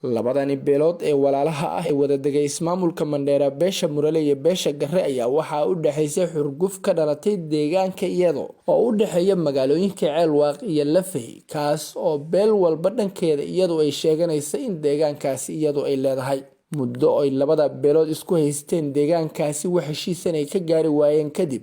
labadani beelood ee walaalaha ah ee wada degay ismaamulka Mandera beesha Murale iyo beesha Garre ayaa waxa u dhaxaysay xurguf ka dhalatay deegaanka iyadoo oo u dhaxeeya magaalooyinka Ceelwaaq iyo Lafey kaas oo beel walba dhankeeda iyadoo ay sheeganayso in deegaankaasi iyadoo ay leedahay muddo ay labada beelood isku haysteen deegaankaasi wax heshiisan ay ka gaari waayeen kadib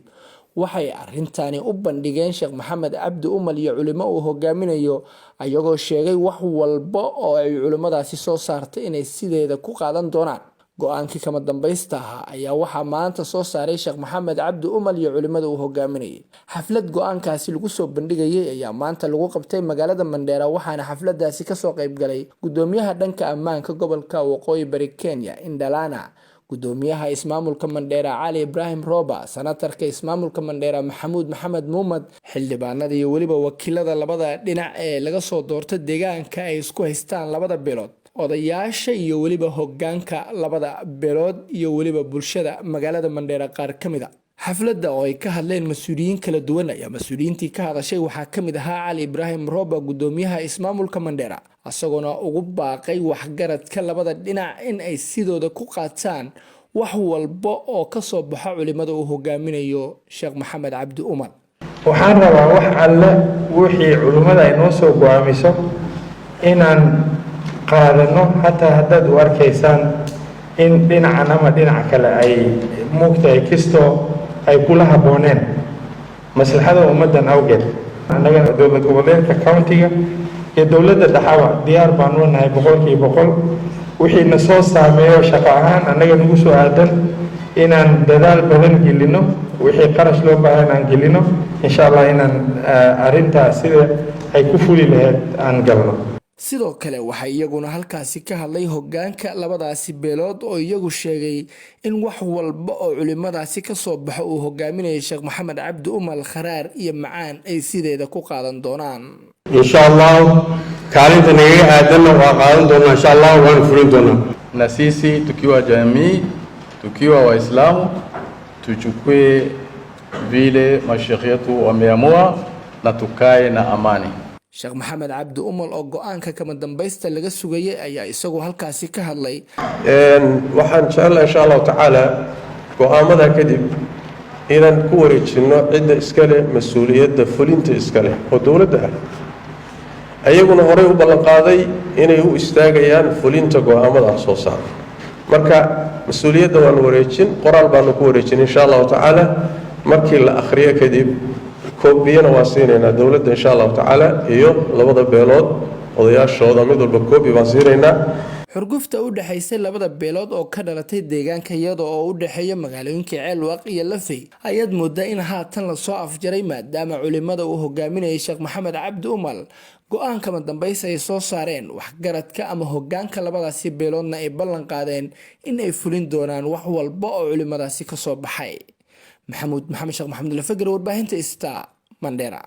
waxay arintani u bandhigeen Sheekh Maxamed Cabdi Umal iyo culimo uu hogaaminayo ayagoo sheegay wax walba oo ay culimadaasi soo saartay inay sideeda ku qaadan doonaan go'aankii kama dambaysta ayaa waxa maanta soo saaray Sheekh Maxamed Cabdi Umal iyo culimada uu hogaaminayay xaflad go'aankaasi lagu soo bandhigay ayaa maanta lagu qabtay magaalada Mandera waxaana xafladaasi ka soo qayb galay gudoomiyaha dhanka ammaanka gobolka Waqooyi Bari Kenya Indalana gudoomiyaha ismaamulka Mandera Ali Ibrahim Roba senatarka ismaamulka Mandera Maxamuud Maxamed Muumad xildhibaanada iyo waliba wakiilada labada dhinac ee laga soo doortay deegaanka ay isku haystaan labada beelood odayaasha iyo waliba hoggaanka labada beelood iyo waliba bulshada magaalada Mandera qaar kamida xafladda oo ay ka hadleen mas'uuliyiin kala duwan ayaa mas'uuliyiintii ka hadashay waxaa kamid ahaa Ali Ibrahim Roba gudoomiyaha ismaamulka Mandera asagoo ugu baaqay waxgaradka labada dhinac in ay sidooda ku qaataan wax walba oo ka soo baxa culimada uu hogaaminayo Sheekh Maxamed Cabdi Umal waxaan rabaa wax alle wixii culimada ay noo soo go'aamiso inaan qaadano hataa haddaad u arkaysaan in dhinacan ama dhinac kale ay muugtahay kastoo ay kula habbooneen maslaxada ummaddan awgeed annaga dowlad goboleedka countiga iyo dowladda dhaxawa diyaar baan u nahay 100% wixii na soo saameeyo shaqo ahaan annaga nagu soo aadan inaan dadaal badan gelino wixii qarash loo baahan aan gelino insha Allah inaan arintaas sida ay ku fuli lahayd aan galno sidoo kale waxa iyaguna halkaasi ka hadlay hoggaanka labadaasi beelood oo iyagu sheegay in wax walba oo culimadaasi ka soo baxo uu hogaaminayo Sheekh Maxamed Cabdi Umal kharaar iyo macaan ay sideeda ku qaadan doonaan insha Allah kaalinta naga aadan waa qaadan doonaa insha Allah waan fulin doonaa na sisi tukiwa jamii tukiwa waislamu tuchukue vile mashaikh yetu wameamua na tukae na amani Sheekh Maxamed Cabdi Umal oo go'aanka kama dambaysta laga sugayay ayaa isagu halkaasi ka hadlay waxaan jeclahay insha Allah taala go'aamada kadib inaan ku wareejino cidda iska leh mas'uuliyadda fulinta iska leh oo dawladda ah ayaguna horey u ballan qaaday inay u istaagayaan fulinta go'aamada soo saaray marka mas'uuliyadda waan wareejin qoraal baan ku wareejin insha Allah taala markii la akhriyo kadib koobiyana waa siinayna dawladda insha Allah taala iyo labada beelood odayaashooda mid walba koobi baan siinayna xurgufta u dhaxaysay labada beelood oo ka dhalatay deegaanka iyada oo u dhaxeeya magaalooyinka Ceelwaaq iyo Lafey ayaad moodaa in haatan la soo afjaray maadaama culimada uu hogaaminayay Sheekh Maxamed Cabdi Umal go'aanka kama dambaysta ay soo saareen waxgaradka ama hoggaanka labadaasi beeloodna ay ballan qaadeen in ay fulin doonaan wax walba oo culimadaasi ka soo baxay محمود محمد شيخ محمد الفقر والباهنت استا مانديرا